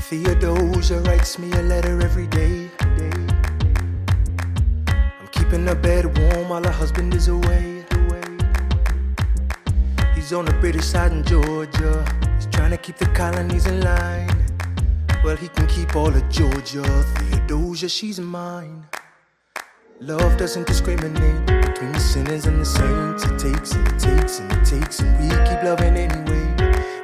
Theodosia writes me a letter every day. I'm keeping her bed warm while her husband is away. He's on the British side in Georgia. He's trying to keep the colonies in line. Well, he can keep all of Georgia. Theodosia, she's mine. Love doesn't discriminate between the sinners and the saints. It takes and it takes and it takes, and we keep loving anyway.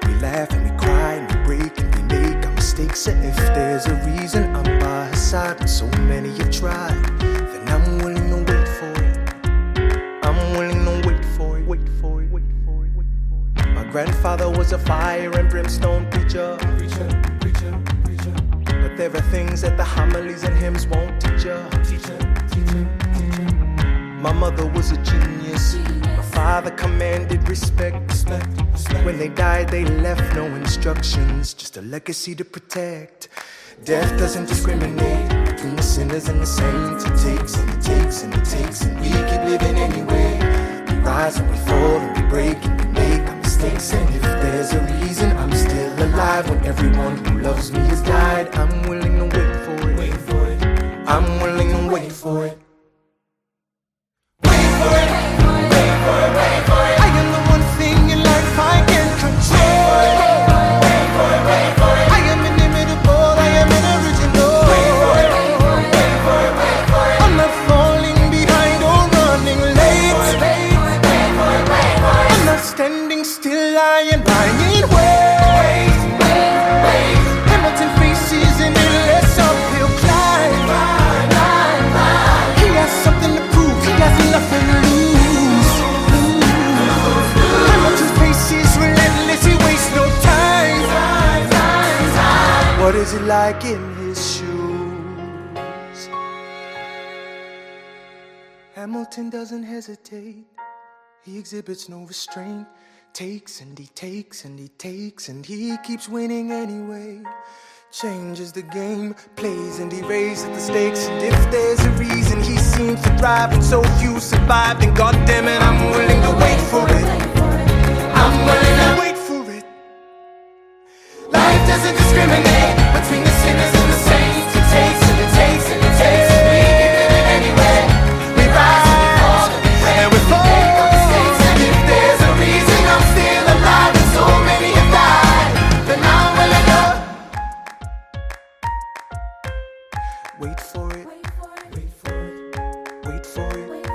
We laugh and we cry and we break and we make our mistakes. And if there's a reason I'm by her side when so many have tried, then I'm willing to wait for it. I'm willing to wait for it. Wait for it. Wait for it. Wait for it. My grandfather was a fire and brimstone preacher. But there are things that the homilies and hymns won't teach ya. My mother was a genius. My father commanded respect. When they died, they left no instructions, just a legacy to protect. Death doesn't discriminate between the sinners and the saints. It takes and it takes and it takes, and we keep living anyway. We rise and we fall and we break and we make our mistakes. And if there's a reason I'm still alive when everyone who loves me has died, I'm willing to wait for it. Wait for it. I'm willing to wait for it. I am the one thing in life I can control. I am inimitable, I am original. I'm not falling behind or running late. I'm not standing still, I am lying wait. Hamilton faces an endless uphill climb. He has something to prove, he has nothing to lose. Hamilton's pace is relentless, he wastes no time. What is it like in his shoes? Hamilton doesn't hesitate, he exhibits no restraint. Takes and he takes and he takes, and he keeps winning anyway. Changes the game, plays and he raises the stakes. And if there's a reason he seems to thrive and so few survive, then goddammit, I'm willing to wait for it. I'm willing to wait for it. Life doesn't discriminate between the sinners and the saints. It takes and it takes and it takes, and we keep living anyway. We rise and we fall and we make our mistakes. And if there's a reason I'm still alive and so many have died, then I'm willing to wait for it. Wait for it. Wait for it. Wait for it. Wait for it. Wait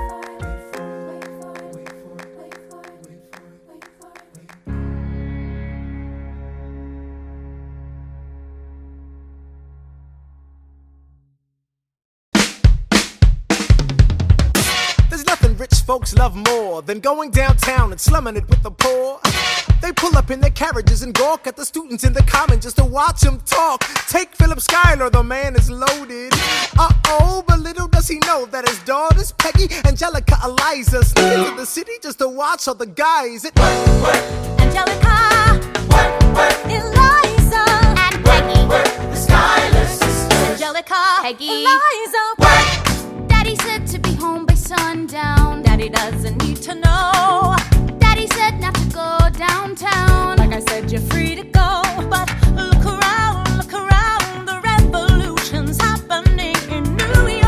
for it. Wait for it. Wait for it. Wait for it. Wait for it. Wait for it. There's nothing rich folks love more than going downtown and slumming it with the poor. They pull up in their carriages and gawk at the students in the common just to watch them talk. Take Philip Schuyler, the man is loaded. Uh-oh, but little does he know that his daughters, Peggy, Angelica, Eliza, sneak into the city just to watch all the guys. Angelica, Eliza, and Peggy, the Schuyler sisters. Angelica, Peggy, Eliza, Daddy said to be home by sundown. Daddy doesn't need to know. Daddy said not to go downtown. Like I said, you're free to go, but look around, the revolution's happening in New York.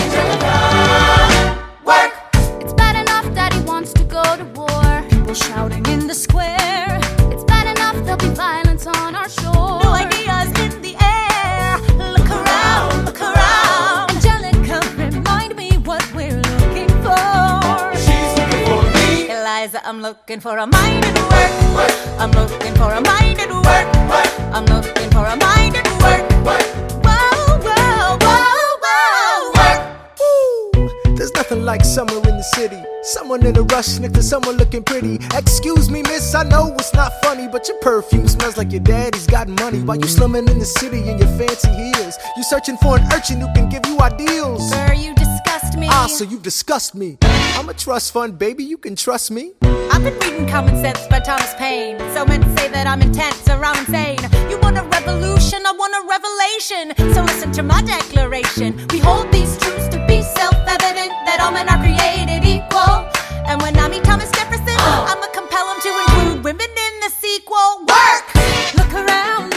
Angelica, Work! it's bad enough Daddy wants to go to war. People shouting in the square. It's bad enough there'll be violence on our shore. New ideas in the air. Look around, Angelica, remind me what we're looking for. She's looking for me. Eliza, I'm looking for a mind at work. I'm looking for a mind at work. I'm looking for a mind at work. Whoa, whoa, whoa, whoa. Work. Ooh, there's nothing like summer in the city. Someone in a rush next to someone looking pretty. Excuse me, miss, I know it's not funny, but your perfume smells like your daddy's got money. While you slumming in the city in your fancy heels, you searching for an urchin who can give you ideals. Sir, you disgust me. Ah, so you disgust me. I'm a trust fund, baby, you can trust me. I've been reading Common Sense by Thomas Paine. So men say that I'm intense or I'm insane. You want a revolution, I want a revelation. So listen to my declaration. We hold these truths to be self-evident, that all men are created equal. And when I meet Thomas Jefferson, I'ma compel him to include women in the sequel. Work! Look around,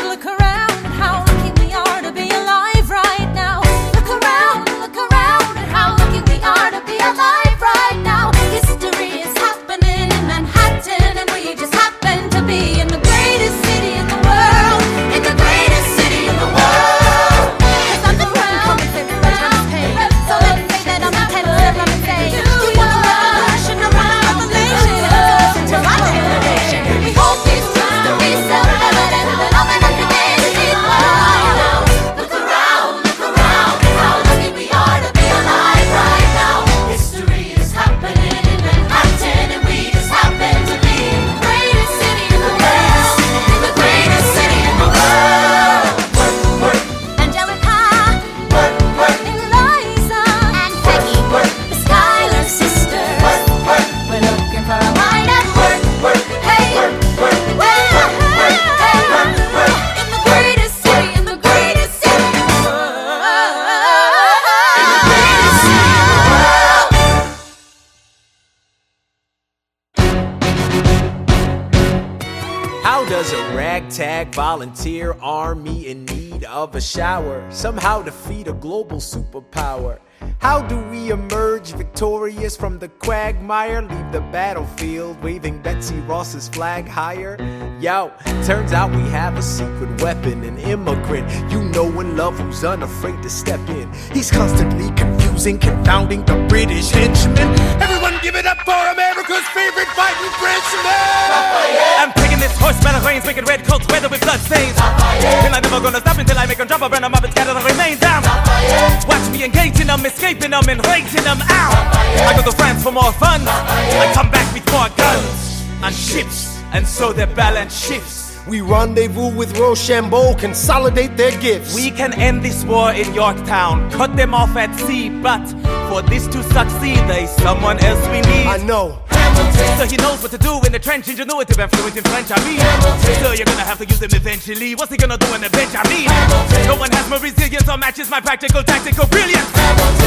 ragtag volunteer army in need of a shower. Somehow defeat a global superpower. How do we emerge victorious from the quagmire? Leave the battlefield waving Betsy Ross's flag higher? Yo, turns out we have a secret weapon, an immigrant you know and love who's unafraid to step in. He's constantly confusing, confounding the British henchmen. Everyone give it up for America's favorite fighting Frenchman! I'm taking this horse battle reins, making red coats weather with blood stains. And I'm never gonna stop until I make them drop, burn them up and scatter the remains down. Watch me engaging them, escaping them and raising them out. I go to France for more fun, I come back with more guns and ships, and so their balance shifts. We rendezvous with Rochambeau, consolidate their gifts. We can end this war in Yorktown, cut them off at sea, but for this to succeed, there's someone else we need. I know. So he knows what to do in the trench, ingenuitive and fluent in French, I mean. So you're gonna have to use him eventually. What's he gonna do in the bench, I mean? No one has more resilience or matches my practical, tactical brilliance.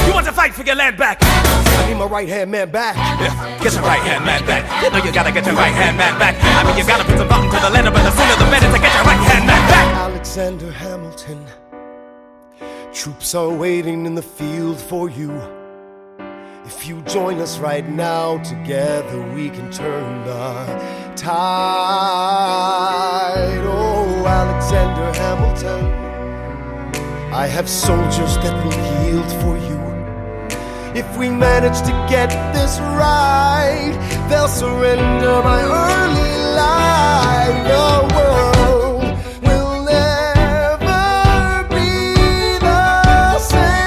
You want to fight for your land back? I need my right-hand man back. Yeah, get your right-hand man back. You know you gotta get your right-hand man back. I mean, you gotta put some thought into the letter, but the sooner the better to get your right-hand man back. Alexander Hamilton, troops are waiting in the field for you. If you join us right now, together we can turn the tide. Oh, Alexander Hamilton, I have soldiers that will yield for you. If we manage to get this right, they'll surrender my early life. The world will never be the same.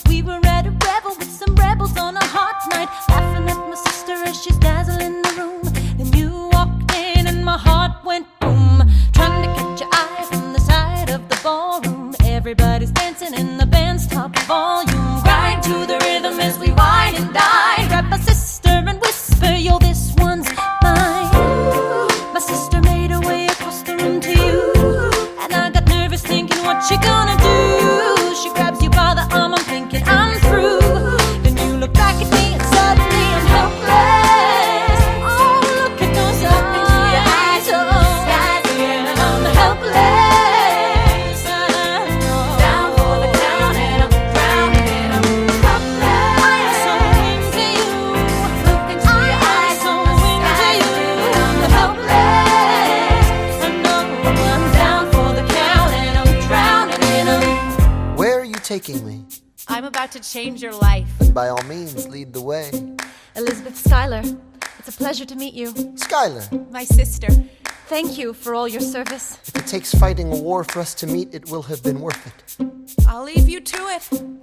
We were at a revel with some rebels on a hot night, laughing at my sister as she's dazzling the room. Then you walked in and my heart went boom, trying to catch your eye from the side of the ballroom. Everybody's dancing in the band's top volume. Grind to the rhythm as we wine and dine. Grab my sister and whisper, yo, this one's mine. My sister made her way across the room to you, and I got nervous thinking, what you gonna do? She grabs you by the arm, I'm thinking I'm through. Then you look back at me and suddenly I'm helpless. Oh, look at those eyes, oh, yeah, I'm helpless. Down for the count and I'm drowning and I'm helpless. I am so into you. Look into your eyes, so into you. I'm helpless. I know I'm down for the count and I'm drowning and I'm. Where are you taking me? I'm about to change your life. Then by all means, lead the way. Elizabeth Schuyler, it's a pleasure to meet you. Skylar, My sister. Thank you for all your service. if it takes fighting a war for us to meet, it will have been worth it. I'll leave you to it. 1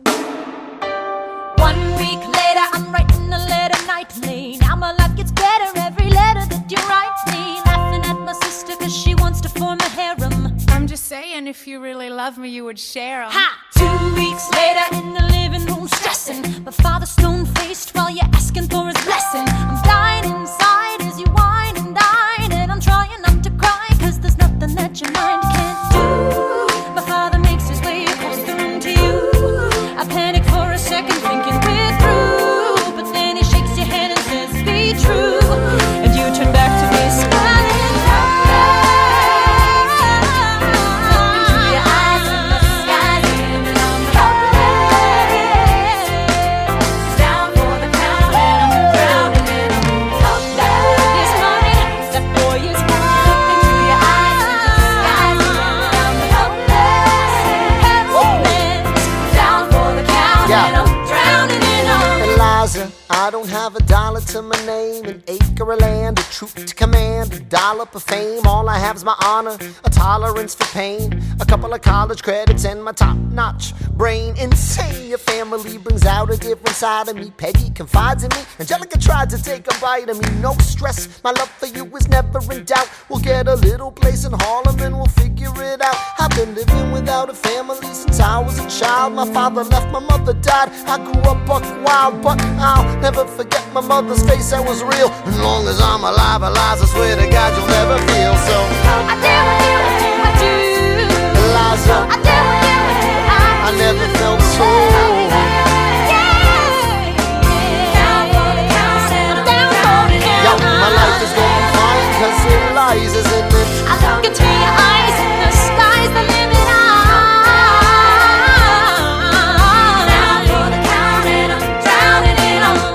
week later, I'm writing a letter nightly. Now my life gets better every letter that you write me. Laughing at my sister cause she wants to form a harem. I'm just saying, if you really love me, you would share 'em. Ha! 2 weeks later in the living room stressing. My father stone-faced while you're asking for his blessing. I'm dying inside as you whine and dine, and I'm trying not to cry cause there's nothing that your mind can't do. My father makes his way across the room to you. I panic for a second thinking we're through, but then he shakes your hand and says be true, and you turn back to me smiling. Look into your eyes and the skies, and I'm helpless. to my name, an acre of land, a troop to command, a dollop of fame. All I have's my honor, a tolerance for pain, a couple of college credits and my top-notch brain. Insane, your family brings out a different side of me. Peggy confides in me, Angelica tried to take a bite of me. No stress, my love for you is never in doubt. We'll get a little place in Harlem and we'll figure it out. I've been living without a family since I was a child. My father left, my mother died. I grew up buck wild, but I'll never forget my mother's face, that was real. As long as I'm alive, Eliza, I swear to God you'll never feel. So I dare with you, I do. Eliza, I dare with you, I never felt so. Yo, my life is gonna be fine, cause Eliza's in it. I look into your eyes, the sky's the limit. Now for the count and I'm drowning it all.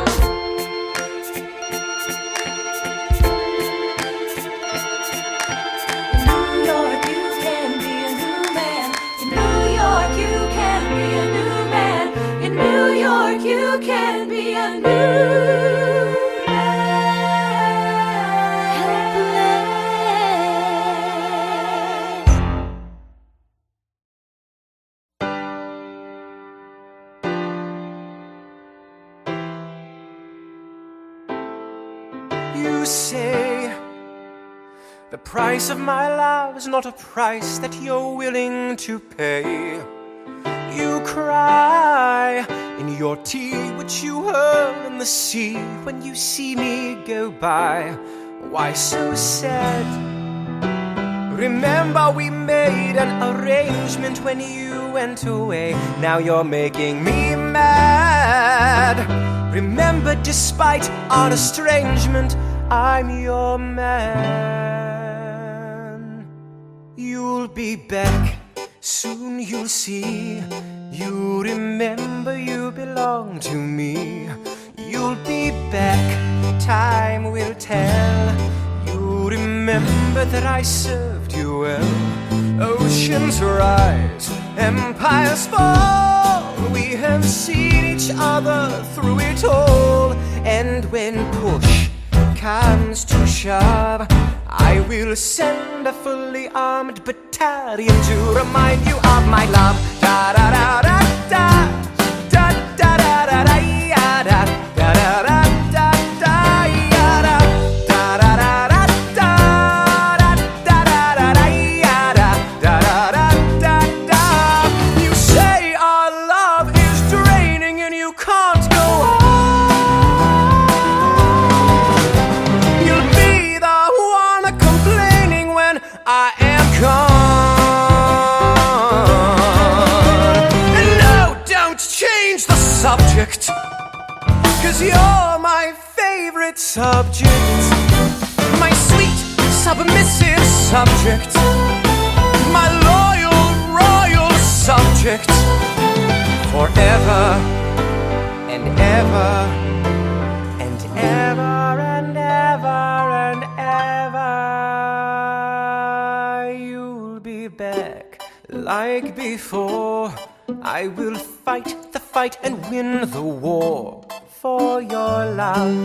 In New York you can be a new man. In New York you can be a new man. In New York you can be a new man. You say the price of my love is not a price that you're willing to pay. You cry in your tea, which you hurl in the sea when you see me go by. Why so sad? Remember we made an arrangement when you went away. Now you're making me mad. Remember, despite our estrangement, I'm your man. You'll be back, soon you'll see. You remember you belong to me. You'll be back, time will tell. You remember that I served you well. Oceans rise, empires fall. We have seen each other through it all. And when push comes to shove, I will send a fully armed battalion to remind you of my love. Da da da da da da da da da da da da da da. Cause you're my favorite subject, my sweet submissive subject, my loyal royal subject, forever and ever and ever and ever and ever. You'll be back like before. I will fight the fight and win the war. For your love,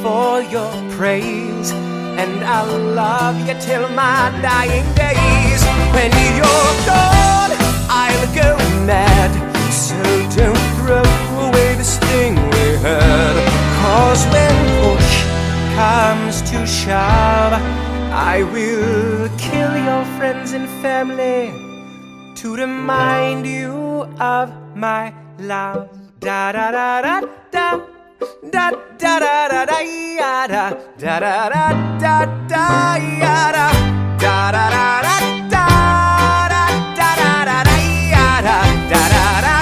for your praise, and I'll love you till my dying days. When you're gone, I'll go mad. So don't throw away this thing we had. Cause when push comes to shove, I will kill your friends and family to remind you of my love. Da da da da da. Da da da da da da da da da da da da da da da.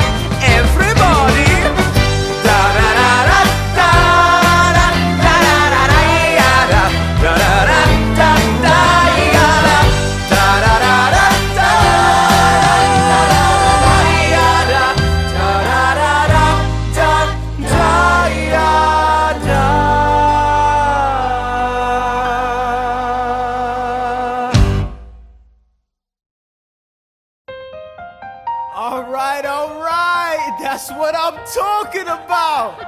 Everybody. Da da da da da da da da da da da da. All right, that's what I'm talking about.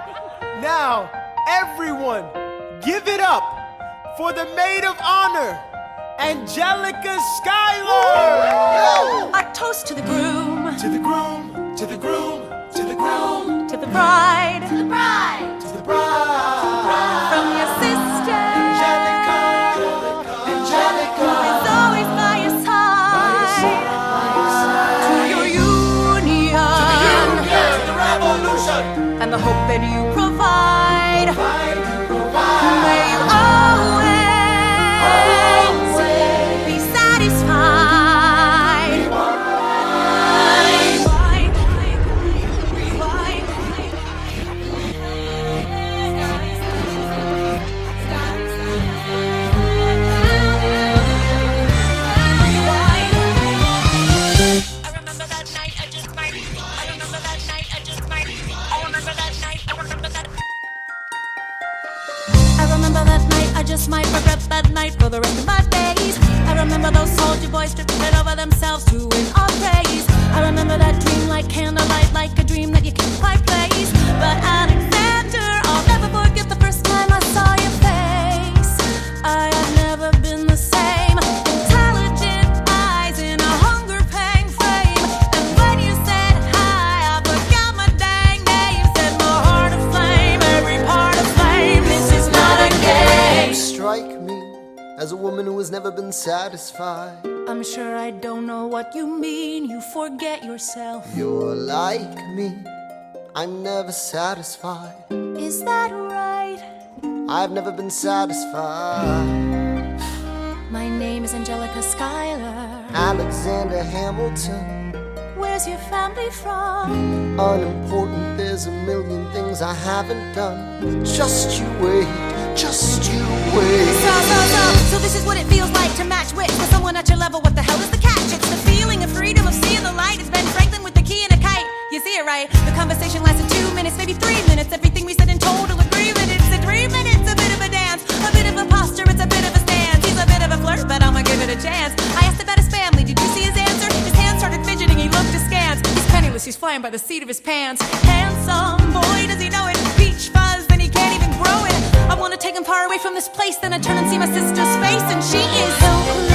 Now, Everyone, give it up for the maid of honor, Angelica Schuyler! Our toast to the groom, To the groom, to the groom, to the groom, to the bride, to the bride. from your sister, Angelica, Angelica. is always by your side. To your union, The revolution. and the hope that you provide. May you always be satisfied. I remember that night, I just might regret that night for the rest of my days. I remember those soldier boys tripping over themselves to win our praise. I remember that dream like candlelight, like a dream that you can't quite place. But Alexander, I'll never forget the first time I saw your face. I have never been the same. Intelligent eyes in a hunger-pang frame. And when you said hi, I forgot my dang name. Set my heart aflame, every part aflame. This is not a game. You strike me as a woman who has never been satisfied. I'm sure I don't know what you mean. You forget yourself. You're like me, I'm never satisfied. Is that right? I've never been satisfied. My name is Angelica Schuyler. Alexander Hamilton, Where's your family from? unimportant, there's a million things I haven't done. Just you wait, just you wait. So this is what it feels like to match wits with someone at your level. What the hell is the catch? It's the feeling of freedom, of seeing the light. It's Ben Franklin with the key and a kite. You see it right? The conversation lasted 2 minutes, maybe 3 minutes. Everything we said in total agreement. It's a 3 minutes, a bit of a dance, a bit of a posture, it's a bit of a stance. He's a bit of a flirt, but I'ma give it a chance. I asked about his family, did you see his answer? His hands started fidgeting, he looked askance. He's penniless, he's flying by the seat of his pants. Handsome, boy, does he know it? Peach fuzz, then he can't even grow it. I wanna take him far away from this place, then I turn and see my sister's face, and she is helpless.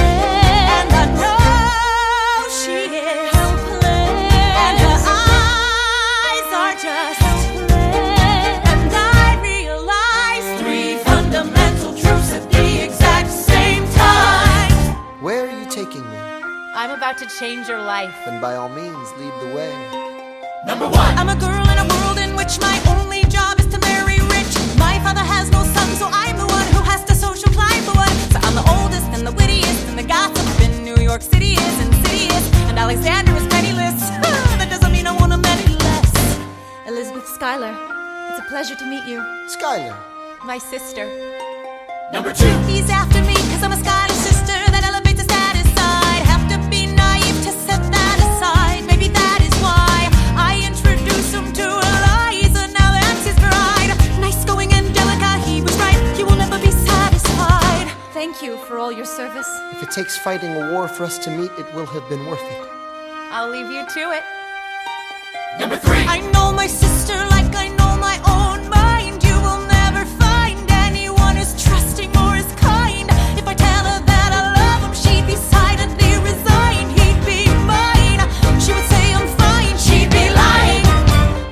And I know she is helpless. And her eyes are just helpless. And I realize 3 fundamental truths at the exact same time. Where are you taking me? I'm about to change your life. Then by all means, lead the way. Number 1. I'm a girl in a world in which my only job is to marry rich. My father has no son, so I'm the one who has to social climb the one. So I'm the oldest and the wittiest, and the gossip in New York City is insidious. And Alexander is penniless. That doesn't mean I want him any less. Elizabeth Schuyler, it's a pleasure to meet you. Schuyler, My sister. Number 2. He's after me, cause I'm a Scottish sister that elevates the status side. Have to be naive to set that aside. Maybe that is why I introduce him to Eliza. Now that's his bride. Nice going, Angelica, he was right. You will never be satisfied. Thank you for all your service. if it takes fighting a war for us to meet, it will have been worth it. I'll leave you to it. Number 3. I know my sister like I know my own mind. You will never find anyone who's trusting or as kind. If I tell her that I love him, she'd be silently resigned. He'd be mine. She would say I'm fine. She'd be lying.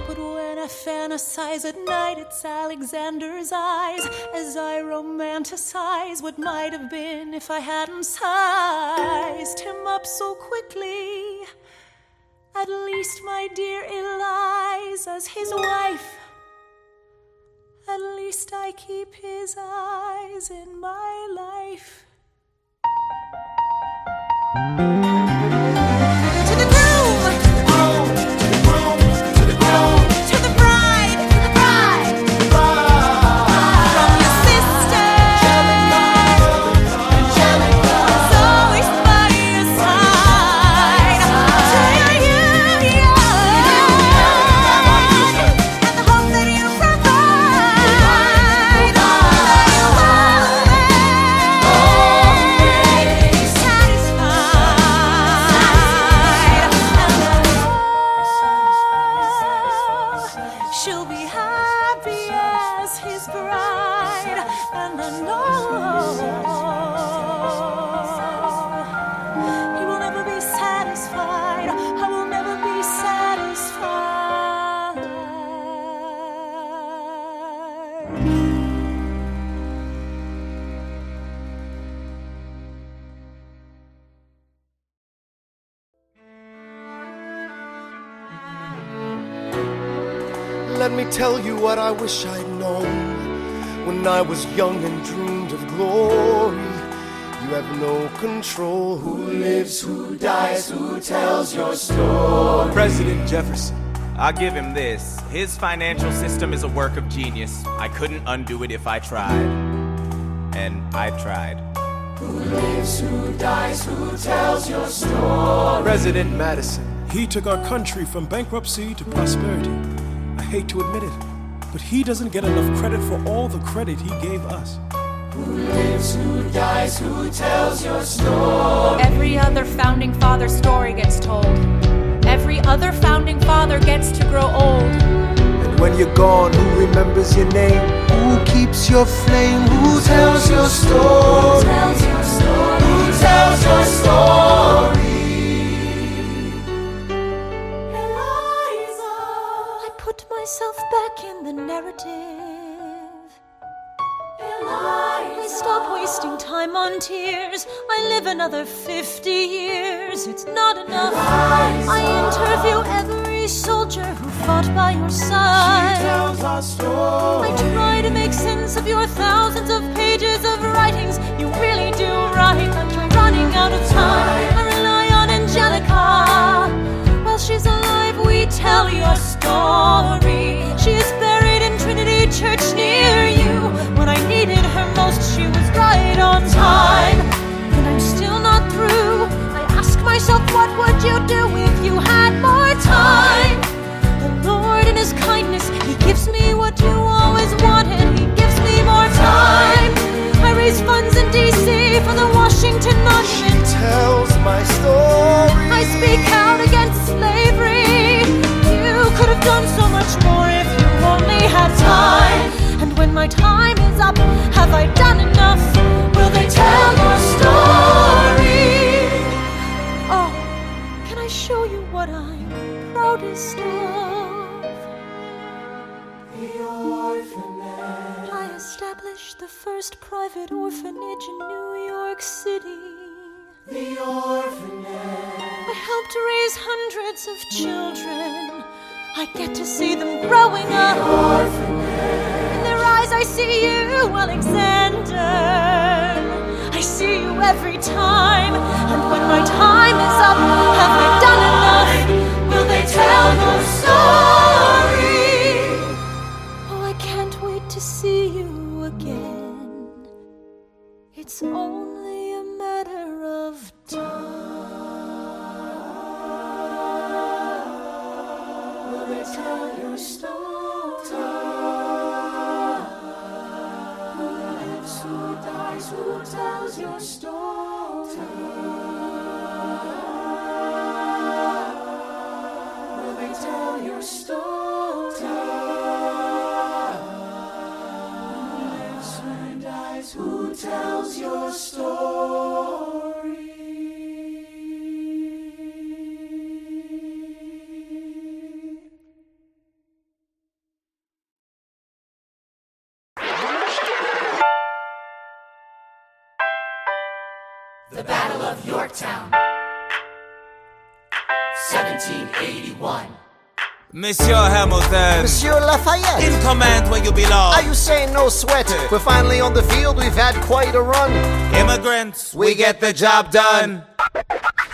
But when I fantasize at night, it's Alexander's eyes as I romanticize what might have been if I hadn't sized him up so quickly. At least, my dear Eliza's his wife. At least I keep his eyes in my life. To the groom! To the groom. To the bride! To the bride! From your sister! It's always by your side. To your union! And the hope that you provide. That you always be satisfied. on and on. He will never be satisfied. I will never be satisfied. Let me tell you what I wish I'd known when I was young and dreamed of glory. You have no control. Who lives, who dies, who tells your story? President Jefferson. I'll give him this. His financial system is a work of genius. I couldn't undo it if I tried. And I tried. Who lives, who dies, who tells your story? President Madison. He took our country from bankruptcy to prosperity. I hate to admit it, but he doesn't get enough credit for all the credit he gave us. Who lives, who dies, who tells your story? Every other founding father story gets told. Every other founding father gets to grow old. And when you're gone, who remembers your name? Who keeps your flame? Who tells your story? Who tells your story? Who tells your story? I put myself back in the narrative. I stop wasting time on tears. I live another 50 years. It's not enough. I interview every soldier who fought by your side. She tells our story. I try to make sense of your thousands of pages of writings. You really do write like you're running out of time. I rely on Angelica. While she's alive, we tell your story. She is buried in Trinity Church near you. When I needed her most, she was right on time. And I'm still not through. I ask myself, what would you do if you had more time? The Lord in His kindness, He gives me what you always wanted. He gives me more time. I raise funds in D.C. for the Washington Monument. She tells my story. I speak out against slavery. You could have done so much more if you only had time. And when my time is up, have I done enough? Will they tell your story? Oh, can I show you what I'm proudest of? The orphanage. I established the first private orphanage in New York City. The orphanage. I helped raise hundreds of children. I get to see them growing up. In their eyes I see you, Alexander. I see you every time. And when my time is up, have I done enough? Will they tell your story? Oh, I can't wait to see you again. It's only a matter of time. Will they tell your story? Who lives, who dies, who tells your story? Will they tell your story? Who lives, who dies, who tells your story? The Battle of Yorktown, 1781. Monsieur Hamilton, Monsieur Lafayette, in command where you belong. are you saying no sweat? We're finally on the field, we've had quite a run. Immigrants, we get the job done.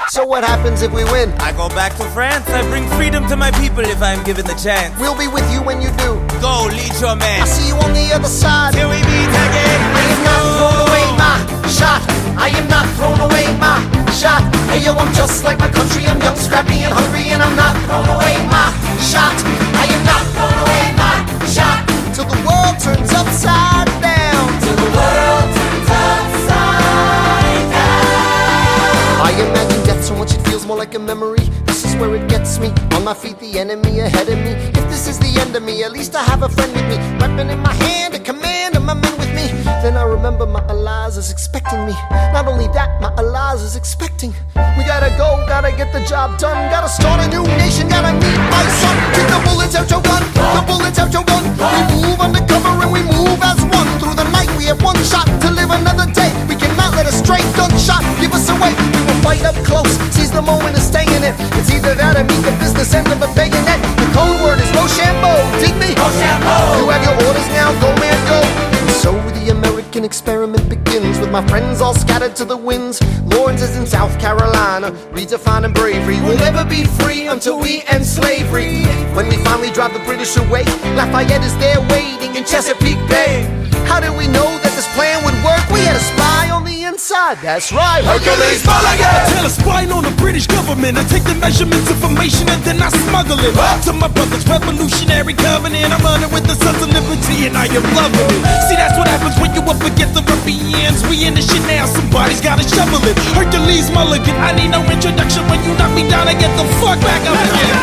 So what happens if we win? I go back to France. I bring freedom to my people if I'm given the chance. We'll be with you when you do. Go, lead your man. I'll see you on the other side. Till we meet again. I am not throwing away my shot. I am not throwing away my shot. Hey yo, I'm just like my country. I'm young, scrappy, and hungry, and I'm not throwing away my shot. I am not throwing away my shot. Till the world turns upside down. Till the world turns upside down. I imagine death so much it feels more like a memory. This is where it gets me. On my feet, the enemy ahead of me. If this is the end of me, at least I have a friend with me. Weapon in my hand, a command, and my men with me. me. Then I remember my Eliza is expecting me. Not only that, my Eliza is expecting. We gotta go, gotta get the job done. Gotta start a new nation, gotta meet my son. Take the bullets out your gun, the bullets out your gun. We move undercover and we move as one. Through the night we have one shot to live another day. We cannot let a stray gunshot give us away. We will fight up close, seize the moment and stay in it. It's either that or meet the business end of a bayonet. The code word is Rochambeau, dig me? Rochambeau. You have your orders now, go man go. And so the American experiment begins, with my friends all scattered to the winds. Lawrence is in South Carolina, redefining bravery. We'll never be free until we end slavery. When we finally drive the British away, Lafayette is there waiting in Chesapeake Bay. How did we know that this plan would work? We had a spy on the inside, that's right, Hercules Mulligan! Tell a spy on the British government. I take the measurements, information, and then I smuggle it to my brother's revolutionary covenant. I'm running with the Sons of Liberty and I am loving it. See, that's what happens when you up against the Europeans. We in the shit now, somebody's gotta shovel it. Hercules Mulligan, I need no introduction. When you knock me down, I get the fuck back up again.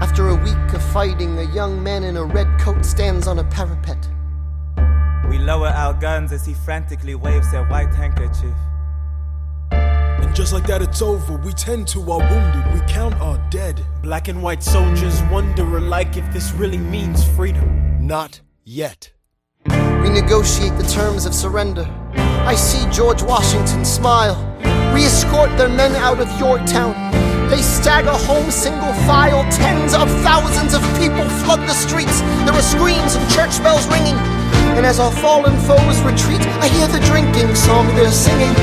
After a week of fighting, a young man in a red coat stands on a parapet. We lower our guns as he frantically waves their white handkerchief. And just like that, it's over. We tend to our wounded, we count our dead. Black and white soldiers wonder alike if this really means freedom. Not yet. We negotiate the terms of surrender. I see George Washington smile. We escort their men out of Yorktown. They stagger home single file. Tens of thousands of people flood the streets. There are screams and church bells ringing. And as our fallen foes retreat, I hear the drinking song they're singing.